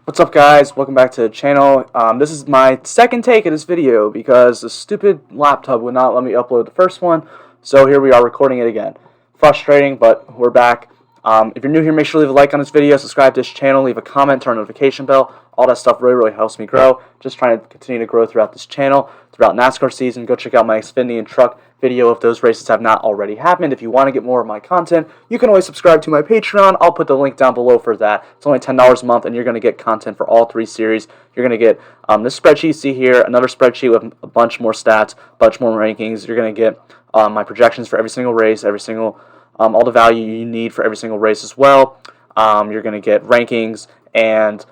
What's up, guys? Welcome back to the channel. This is my second take of this video because the stupid laptop would not let me upload the first one, so here we are recording it again. Frustrating, but we're back. If you're new here, make sure to leave a like on this video, subscribe to this channel, leave a comment, turn on notification bell. All that stuff really helps me grow. Just trying to continue to grow throughout this channel, throughout NASCAR season. Go check out my Xfinity and truck video if those races have not already happened. If you want to get more of my content, you can always subscribe to my Patreon. I'll put the link down below for that. It's only $10 a month, and you're going to get content for all three series. You're going to get this spreadsheet you see here, another spreadsheet with a bunch more stats, a bunch more rankings. You're going to get my projections for every single race, every single all the value you need for every single race as well. You're going to get rankings and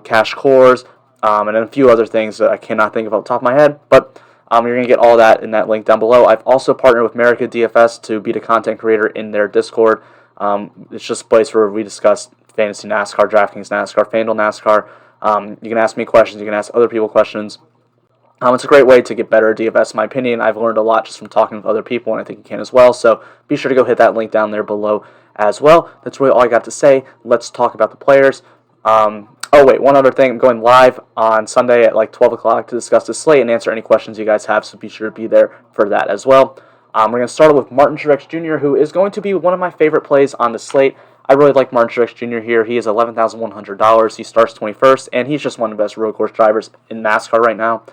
cash cores and then a few other things that I cannot think of off the top of my head, but you're going to get all that in that link down below. I've also partnered with America DFS to be the content creator in their Discord. It's just a place where we discuss fantasy NASCAR, Draftkings Nascar, FanDuel NASCAR. You can ask me questions. You can ask other people questions. It's a great way to get better at DFS, in my opinion. I've learned a lot just from talking with other people, and I think you can as well. So be sure to go hit that link down there below as well. That's really all I got to say. Let's talk about the players. Oh, wait, one other thing. I'm going live on Sunday at like 12 o'clock to discuss the slate and answer any questions you guys have, so be sure to be there for that as well. We're going to start with Martin Sherex Jr., who is going to be one of my favorite plays on the slate. I really like Martin Sherex Jr. here. He is $11,100. He starts 21st, and he's just one of the best road course drivers in NASCAR right now.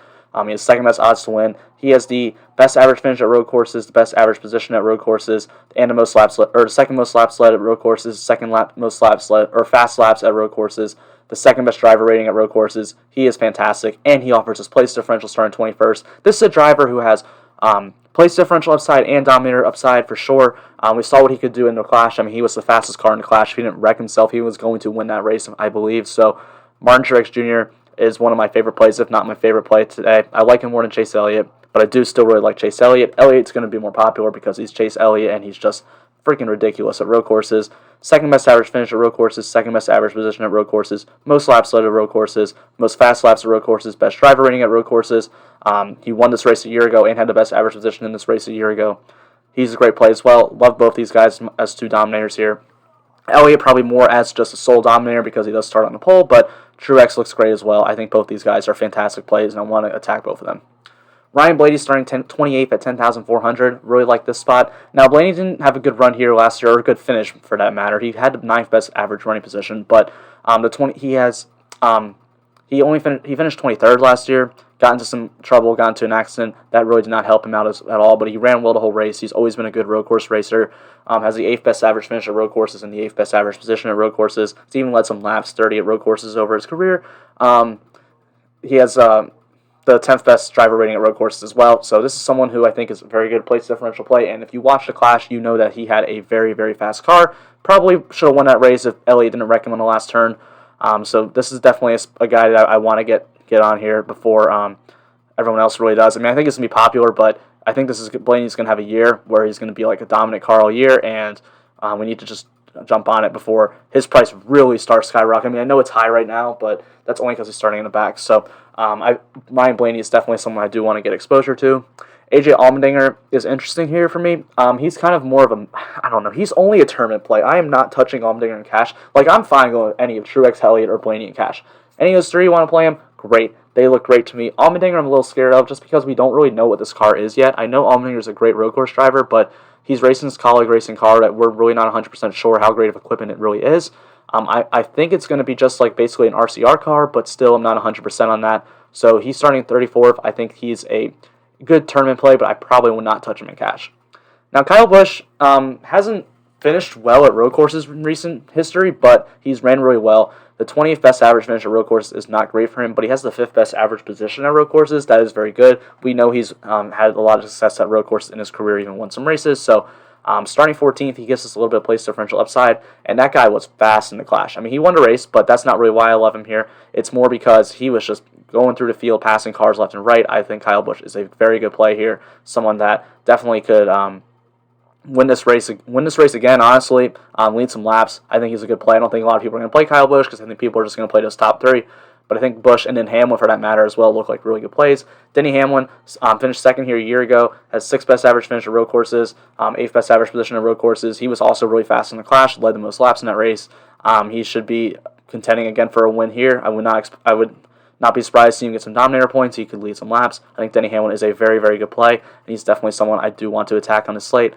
He has second best odds to win. He has the best average finish at road courses, the best average position at road courses, and the most laps, or the second most laps led at road courses, second most laps led, or fast laps at road courses, the second best driver rating at road courses. He is fantastic, and he offers his place differential starting 21st. This is a driver who has place differential upside and dominator upside for sure. We saw what he could do in the Clash. I mean, he was the fastest car in the Clash. If he didn't wreck himself, he was going to win that race, I believe. So Martin Truex Jr. is one of my favorite plays, if not my favorite play today. I like him more than Chase Elliott, but I do still really like Chase Elliott. Elliott's going to be more popular because he's Chase Elliott, and he's just freaking ridiculous at road courses. Second best average finish at road courses, second best average position at road courses, most laps led at road courses, most fast laps at road courses, best driver rating at road courses. He won this race a year ago and had the best average position in this race a year ago. He's a great play as well. Love both these guys as two dominators here. Elliott probably more as just a sole dominator because he does start on the pole, but Truex looks great as well. I think both these guys are fantastic plays, and I want to attack both of them. Ryan Blaney starting 28th at 10,400. Really like this spot. Now, Blaney didn't have a good run here last year, or a good finish for that matter. He had the 9th best average running position, but he finished 23rd last year. Got into some trouble, got into an accident. That really did not help him out at all, but he ran well the whole race. He's always been a good road course racer. Has the 8th best average finish at road courses and the 8th best average position at road courses. He's even led some laps, 30 at road courses over his career. He has the 10th best driver rating at road courses as well. So this is someone who I think is a very good place differential play. And if you watch the Clash, you know that he had a very, very fast car. Probably should have won that race if Elliott didn't wreck him on the last turn. So this is definitely a guy that I want to get on here before everyone else really does. I mean, I think it's going to be popular, but I think Blaney's going to have a year where he's going to be like a dominant car all year, and we need to just jump on it before his price really starts skyrocketing. I mean, I know it's high right now, but that's only because he's starting in the back. So Ryan Blaney is definitely someone I do want to get exposure to. AJ Almondinger is interesting here for me. He's kind of more of a, I don't know, he's only a tournament play. I am not touching Almondinger in cash. Like, I'm fine going with any of Truex, Elliott, or Blaney in cash. Any of those three you want to play him, great. They look great to me. Almondinger I'm a little scared of just because we don't really know what this car is yet. I know Almondinger is a great road course driver, but he's racing this colleague racing car that we're really not 100% sure how great of equipment it really is. I think it's going to be just like basically an RCR car, but still I'm not 100% on that. So he's starting 34th. I think he's a good tournament play, but I probably will not touch him in cash. Now, Kyle Busch hasn't finished well at road courses in recent history, but he's ran really well. The 20th best average finish at road courses is not great for him, but he has the 5th best average position at road courses. That is very good. We know he's had a lot of success at road courses in his career, even won some races. So starting 14th, he gives us a little bit of place differential upside, and that guy was fast in the Clash. I mean, he won the race, but that's not really why I love him here. It's more because he was just going through the field, passing cars left and right. I think Kyle Busch is a very good play here, someone that definitely could win this race again, honestly, lead some laps. I think he's a good play. I don't think a lot of people are going to play Kyle Busch because I think people are just going to play those top three. But I think Busch and then Hamlin, for that matter, as well, look like really good plays. Denny Hamlin finished second here a year ago, has 6th best average finish at road courses, 8th best average position at road courses. He was also really fast in the Clash, led the most laps in that race. He should be contending again for a win here. I would not be surprised to see him get some Dominator points. He could lead some laps. I think Denny Hamlin is a very, very good play, and he's definitely someone I do want to attack on the slate.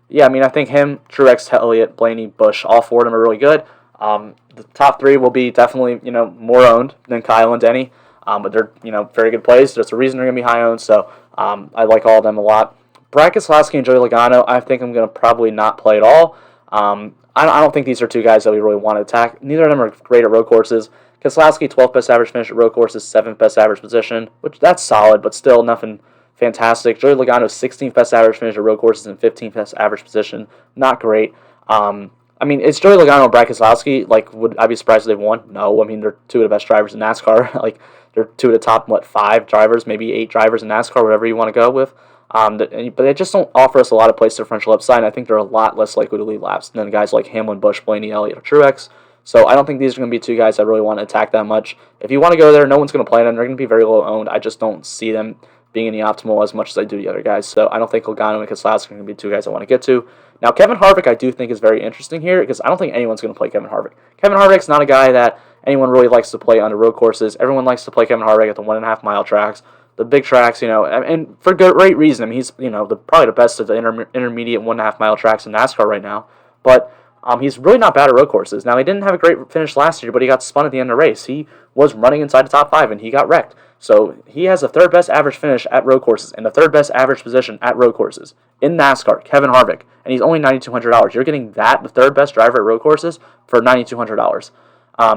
Yeah, I mean, I think him, Truex, Elliott, Blaney, Bush, all four of them are really good. The top three will be definitely, more owned than Kyle and Denny, but they're, very good plays. There's a reason they're going to be high owned, so I like all of them a lot. Brad Keselowski and Joey Logano, I think I'm going to probably not play at all. I don't think these are two guys that we really want to attack. Neither of them are great at road courses. Keselowski, 12th best average finish at road courses, 7th best average position, which that's solid, but still nothing fantastic. Joey Logano, 16th best average finish at road courses and 15th best average position. Not great. I mean, it's Joey Logano and Brad Keselowski. Like, would I be surprised if they won? No. I mean, they're two of the best drivers in NASCAR. Like, they're two of the top, 5 drivers, maybe 8 drivers in NASCAR, whatever you want to go with. But they just don't offer us a lot of place differential upside, and I think they're a lot less likely to lead laps than guys like Hamlin, Bush, Blaney, Elliott, or Truex. So I don't think these are going to be two guys I really want to attack that much. If you want to go there, no one's going to play them. They're going to be very low owned. I just don't see them being in the optimal as much as I do the other guys. So I don't think Logano and Keselowski are going to be two guys I want to get to. Now, Kevin Harvick I do think is very interesting here because I don't think anyone's going to play Kevin Harvick. Kevin Harvick's not a guy that anyone really likes to play on the road courses. Everyone likes to play Kevin Harvick at the 1.5 mile tracks, the big tracks, and for great reason. I mean, he's, probably the best of the intermediate 1.5 mile tracks in NASCAR right now. But he's really not bad at road courses. Now, he didn't have a great finish last year, but he got spun at the end of the race. He was running inside the top 5, and he got wrecked. So he has the 3rd best average finish at road courses and the 3rd best average position at road courses in NASCAR, Kevin Harvick, and he's only $9,200. You're getting that, the 3rd best driver at road courses, for $9,200.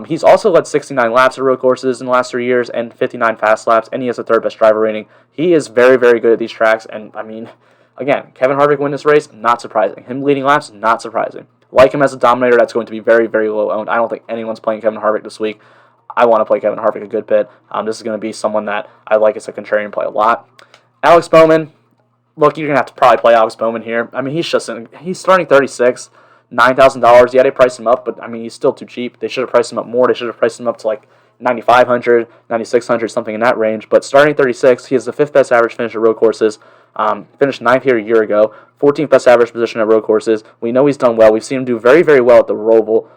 He's also led 69 laps at road courses in the last 3 years and 59 fast laps, and he has the 3rd best driver rating. He is very, very good at these tracks, and I mean, again, Kevin Harvick win this race, not surprising. Him leading laps, not surprising. Like him as a dominator, that's going to be very, very low owned. I don't think anyone's playing Kevin Harvick this week. I want to play Kevin Harvick a good bit. This is going to be someone that I like as a contrarian play a lot. Alex Bowman, look, you're going to have to probably play Alex Bowman here. I mean, he's starting 36, $9,000. Yeah, they priced him up, but I mean, he's still too cheap. They should have priced him up more. They should have priced him up to like 9,500, 9,600, something in that range. But starting 36, he has the 5th best average finish at road courses. Finished 9th here a year ago. 14th best average position at road courses. We know he's done well. We've seen him do very, very well at the Roval,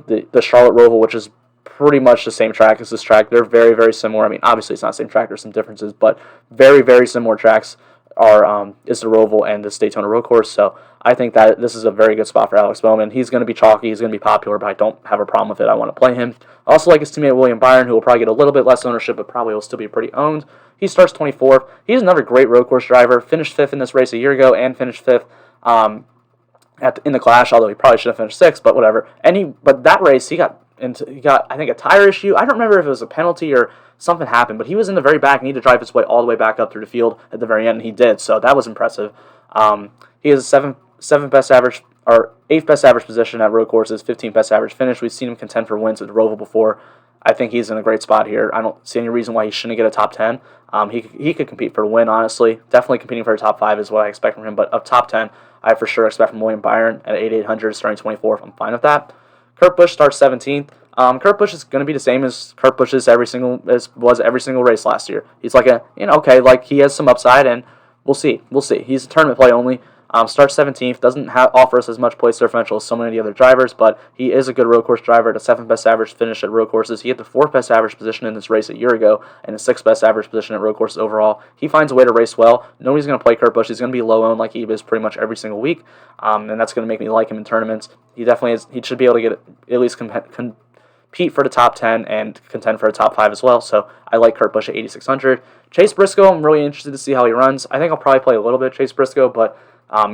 the Charlotte Roval, which is pretty much the same track as this track. They're very, very similar. I mean, obviously it's not the same track. There's some differences, but very, very similar tracks is the Roval and this Daytona Road Course. So I think that this is a very good spot for Alex Bowman. He's going to be chalky. He's going to be popular, but I don't have a problem with it. I want to play him. I also like his teammate William Byron, who will probably get a little bit less ownership, but probably will still be pretty owned. He starts 24th. He's another great road course driver. Finished 5th in this race a year ago and finished 5th in the Clash, although he probably should have finished 6th, but whatever. But that race, he got I think a tire issue. I don't remember if it was a penalty or something happened, but he was in the very back and he had to drive his way all the way back up through the field at the very end, and he did. So that was impressive. He has a 7th best average or 8th best average position at road courses, 15th best average finish. We've seen him contend for wins at the Roval before. I think he's in a great spot here. I don't see any reason why he shouldn't get a top 10. He could compete for a win, honestly. Definitely competing for a top 5 is what I expect from him, but a top 10, I for sure expect from William Byron at 8,800, starting 24th. I'm fine with that. Kirk Bush starts 17th. Kirk Bush is going to be the same as Kirk Bush was every single race last year. He's like he has some upside, and we'll see. He's a tournament play only. Starts 17th, doesn't offer us as much place differential as so many of the other drivers, but he is a good road course driver. The 7th best average finish at road courses. He had the 4th best average position in this race a year ago, and the 6th best average position at road courses overall. He finds a way to race well. Nobody's going to play Kirk Bush. He's going to be low owned like he is pretty much every single week, and that's going to make me like him in tournaments. He definitely is. He should be able to get at least compete for the top 10 and contend for a top 5 as well. So I like Kirk Bush at 8,600. Chase Briscoe, I'm really interested to see how he runs. I think I'll probably play a little bit of Chase Briscoe, but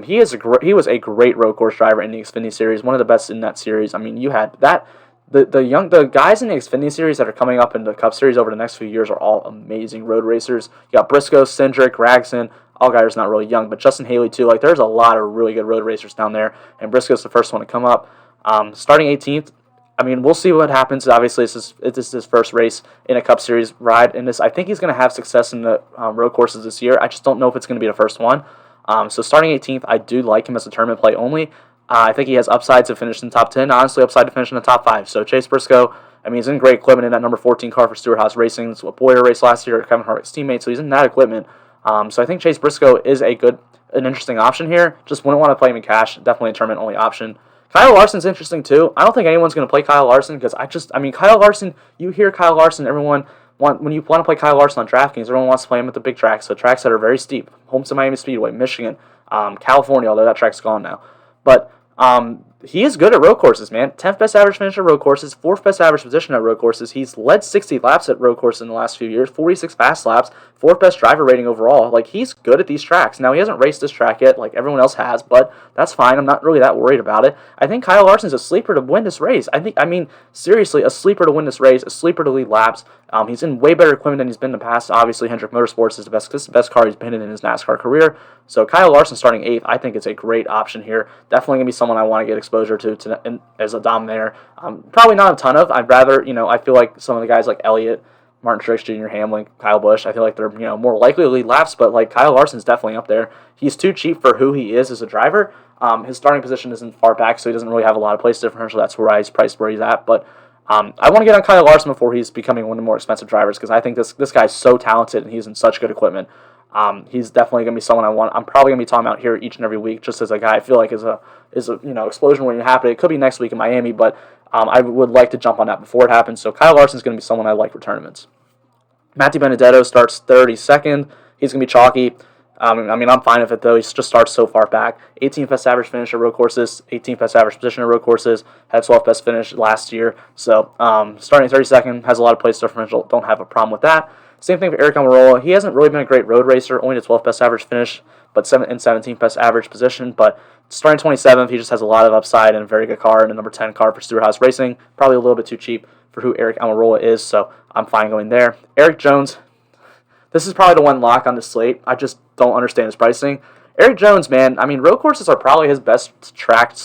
he was a great road course driver in the Xfinity Series, one of the best in that series. I mean, you had that. The guys in the Xfinity Series that are coming up in the Cup Series over the next few years are all amazing road racers. You got Briscoe, Cindric, Ragson. All guys are not really young, but Justin Haley too. Like, there's a lot of really good road racers down there, and Briscoe's the first one to come up. Starting 18th. I mean, we'll see what happens. Obviously, this is his first race in a Cup Series ride. In this, I think he's going to have success in the road courses this year. I just don't know if it's going to be the first one. So starting 18th, I do like him as a tournament play only. I think he has upside to finish in the top 10. Honestly, upside to finish in the top 5. So Chase Briscoe, I mean, he's in great equipment in that number 14 car for Stewart-Haas Racing. It's what Boyer raced last year, Kevin Harvick's teammate. So he's in that equipment. So I think Chase Briscoe is an interesting option here. Just wouldn't want to play him in cash. Definitely a tournament only option. Kyle Larson's interesting too. I don't think anyone's going to play Kyle Larson because Kyle Larson, you hear Kyle Larson, when you want to play Kyle Larson on DraftKings, everyone wants to play him at the big tracks, so tracks that are very steep. Home to Miami Speedway, Michigan, California, although that track's gone now. But he is good at road courses, man. 10th best average finish at road courses, 4th best average position at road courses. He's led 60 laps at road courses in the last few years, 46 fast laps, 4th best driver rating overall. Like, he's good at these tracks. Now, he hasn't raced this track yet like everyone else has, but that's fine. I'm not really that worried about it. I think Kyle Larson's a sleeper to win this race. Seriously, a sleeper to win this race, a sleeper to lead laps. He's in way better equipment than he's been in the past. Obviously, Hendrick Motorsports is the best car he's been in his NASCAR career. So Kyle Larson starting 8th, I think it's a great option here. Definitely going to be someone I want to get exposure to as a dominator. Probably not a ton of. I'd rather, I feel like some of the guys like Elliott, Martin Sherex Jr., Hamlin, Kyle Busch, I feel like they're, more likely to lead laps, but like Kyle Larson's definitely up there. He's too cheap for who he is as a driver. His starting position isn't far back, so he doesn't really have a lot of place differential. That's why he's priced where he's at. But I want to get on Kyle Larson before he's becoming one of the more expensive drivers because I think this guy's so talented and he's in such good equipment. He's definitely going to be someone I want. I'm probably going to be talking about here each and every week just as a guy I feel like is a explosion waiting to happen. It could be next week in Miami, but I would like to jump on that before it happens. So Kyle Larson's going to be someone I like for tournaments. Matthew Benedetto starts 32nd. He's going to be chalky. I'm fine with it, though. He just starts so far back. 18th best average finish at road courses, 18th best average position at road courses, had 12th best finish last year. So starting 32nd, has a lot of place differential. Don't have a problem with that. Same thing for Aric Almirola. He hasn't really been a great road racer, only the 12th best average finish, but 17th best average position. But starting 27th, he just has a lot of upside and a very good car and a number 10 car for Stewart-Haas Racing. Probably a little bit too cheap for who Aric Almirola is, so I'm fine going there. Erik Jones, this is probably the one lock on the slate. I just don't understand his pricing. Erik Jones, man, road courses are probably his best track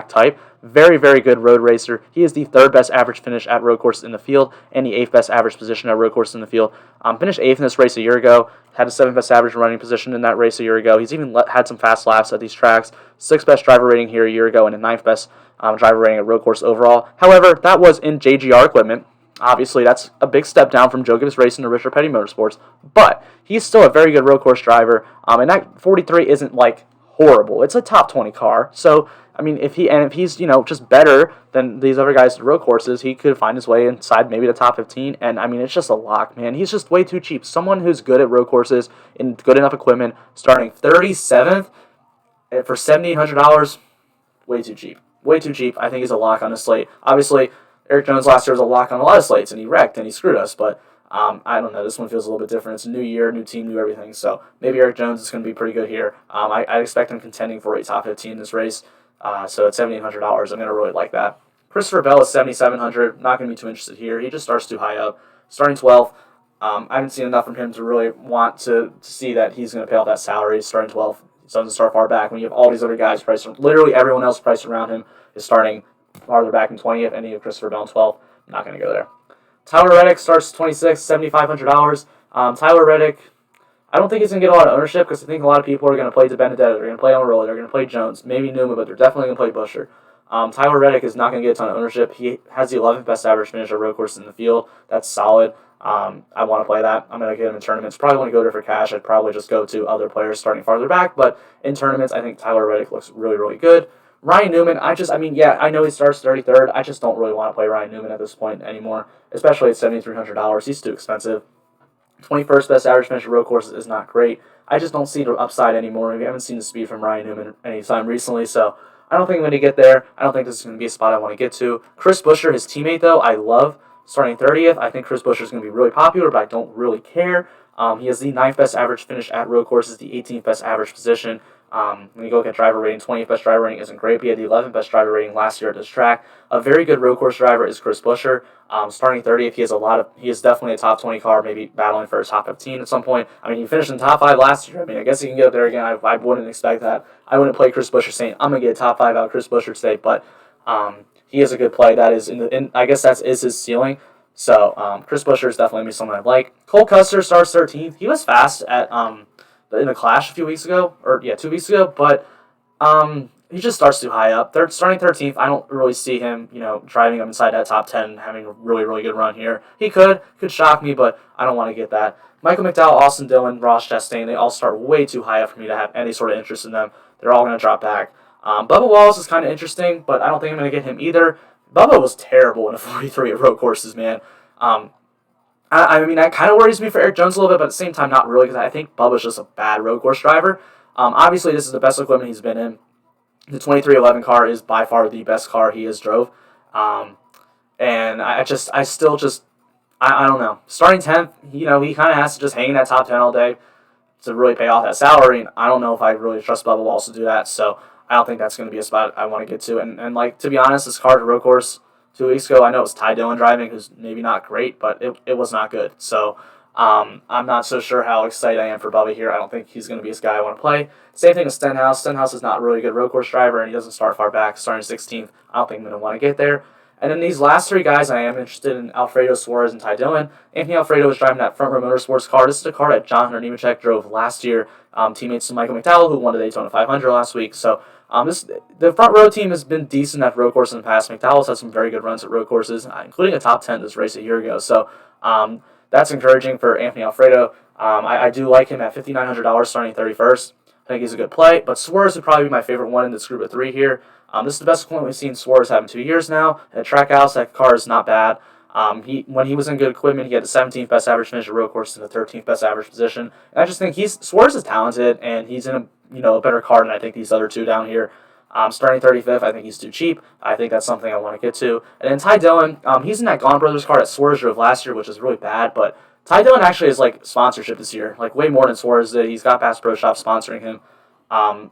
type. Very, very good road racer. He is the 3rd best average finish at road courses in the field and the 8th best average position at road courses in the field. Finished 8th in this race a year ago. Had a 7th best average running position in that race a year ago. He's even had some fast laps at these tracks. 6th best driver rating here a year ago and a 9th best driver rating at road course overall. However, that was in JGR equipment. Obviously, that's a big step down from Joe Gibbs Racing to Richard Petty Motorsports, but he's still a very good road course driver, and that 43 isn't, horrible. It's a top 20 car, so, if he's, just better than these other guys at road courses, he could find his way inside maybe the top 15, and, it's just a lock, man. He's just way too cheap. Someone who's good at road courses and good enough equipment, starting 37th for $7,800, way too cheap. Way too cheap. I think he's a lock on the slate. Obviously, Erik Jones last year was a lock on a lot of slates, and he wrecked, and he screwed us, but I don't know. This one feels a little bit different. It's a new year, new team, new everything, so maybe Erik Jones is going to be pretty good here. I expect him contending for a top 15 in this race, so at $7,800, I'm going to really like that. Christopher Bell is $7,700. Not going to be too interested here. He just starts too high up. Starting 12th, I haven't seen enough from him to really want to see that he's going to pay off that salary. Starting 12th, he doesn't start far back. When you have all these other guys priced, literally everyone else priced around him is starting farther back in 20th, and you have Christopher Bell in 12th. I'm not going to go there. Tyler Reddick starts 26th, $7,500. Tyler Reddick, I don't think he's going to get a lot of ownership because I think a lot of people are going to play Benedetto, they're going to play Almirola, they're going to play Jones, maybe Newman, but they're definitely going to play Busher. Tyler Reddick is not going to get a ton of ownership. He has the 11th best average finish at road courses in the field. That's solid. I want to play that. I'm going to get him in tournaments. Probably want to go there for cash. I'd probably just go to other players starting farther back, but in tournaments, I think Tyler Reddick looks really, really good. Ryan Newman, I know he starts 33rd. I just don't really want to play Ryan Newman at this point anymore, especially at $7,300. He's too expensive. 21st best average finish at road courses is not great. I just don't see the upside anymore. We haven't seen the speed from Ryan Newman anytime recently, so I don't think I'm going to get there. I don't think this is going to be a spot I want to get to. Chris Buescher, his teammate, though, I love. Starting 30th, I think Chris Buescher is going to be really popular, but I don't really care. He has the 9th best average finish at road courses, the 18th best average position. When you go look at driver rating, 20th best driver rating isn't great, but he had the 11th best driver rating last year at this track. A very good road course driver is Chris Buescher. Starting 30th, he is definitely a top 20 car, maybe battling for a top 15 at some point. He finished in top 5 last year. I guess he can get up there again. I wouldn't expect that. I wouldn't play Chris Buescher saying, I'm going to get a top 5 out of Chris Buescher today, but he is a good play. That is, I guess that is his ceiling. So Chris Buescher is definitely someone I like. Cole Custer starts 13th. He was fast at in the Clash 2 weeks ago, but he just starts too high up. They're starting 13th. I don't really see him, driving up inside that top 10, having a really, really good run here. He could shock me, but I don't want to get that. Michael McDowell, Austin Dillon, Ross Chastain, they all start way too high up for me to have any sort of interest in them. They're all going to drop back. Bubba Wallace is kind of interesting, but I don't think I'm going to get him either. Bubba was terrible in a 43 at road courses, man. I mean, that kind of worries me for Eric Jones a little bit, but at the same time, not really, because I think Bubba's just a bad road course driver. Obviously, this is the best equipment he's been in. The 2311 car is by far the best car he has drove. And I don't know. Starting 10th, he kind of has to just hang in that top 10 all day to really pay off that salary. And I don't know if I really trust Bubba Wallace to do that. So I don't think that's going to be a spot I want to get to. And like, to be honest, this car at road course 2 weeks ago, I know it was Ty Dillon driving, who's maybe not great, but it was not good. So I'm not so sure how excited I am for Bubba here. I don't think he's going to be this guy I want to play. Same thing with Stenhouse. Stenhouse is not a really good road course driver, and he doesn't start far back, starting 16th. I don't think I'm going to want to get there. And then these last three guys, I am interested in Alfredo, Suarez, and Ty Dillon. Anthony Alfredo was driving that Front Row Motorsports car. This is a car that John Hunter Nemechek drove last year, teammates to Michael McDowell, who won the Daytona 500 last week. So the Front Row team has been decent at road courses in the past. McDowell's had some very good runs at road courses, including a top 10 this race a year ago. So that's encouraging for Anthony Alfredo. I do like him at $5,900 starting 31st. I think he's a good play, but Suarez would probably be my favorite one in this group of three here. This is the best equipment we've seen Suarez have in 2 years now. At Trackhouse, that car is not bad. When he was in good equipment, he had the 17th best average finish at road course and the 13th best average position. And I just think Suarez is talented, and he's in a better car than I think these other two down here. Starting 35th, I think he's too cheap. I think that's something I want to get to. And then Ty Dillon, he's in that Gone Brothers car that Suarez drove last year, which is really bad, but Ty Dillon actually has like sponsorship this year, like way more than Suarez did. He's got Bass Pro Shop sponsoring him.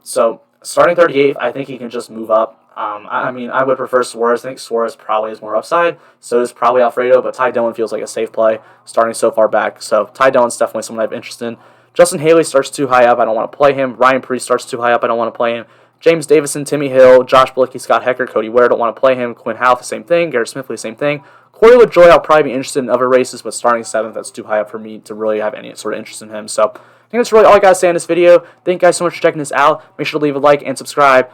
So starting 38th, I think he can just move up. I mean, I would prefer Suarez. I think Suarez probably has more upside. So does probably Alfredo, but Ty Dillon feels like a safe play starting so far back. So Ty Dillon's definitely someone I have interest in. Justin Haley starts too high up. I don't want to play him. Ryan Preece starts too high up. I don't want to play him. James Davison, Timmy Hill, Josh Bilicki, Scott Hecker, Cody Ware, don't want to play him. Quinn Houff, the same thing. Garrett Smithley, the same thing. Corey LaJoy, I'll probably be interested in other races, but starting 7th, that's too high up for me to really have any sort of interest in him. So I think that's really all I got to say in this video. Thank you guys so much for checking this out. Make sure to leave a like and subscribe.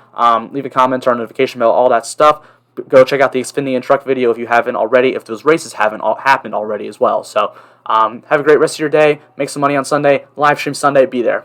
Leave a comment, turn on notification bell, all that stuff. Go check out the Xfinity and Truck video if you haven't already, if those races haven't happened already as well. So have a great rest of your day. Make some money on Sunday. Live stream Sunday. Be there.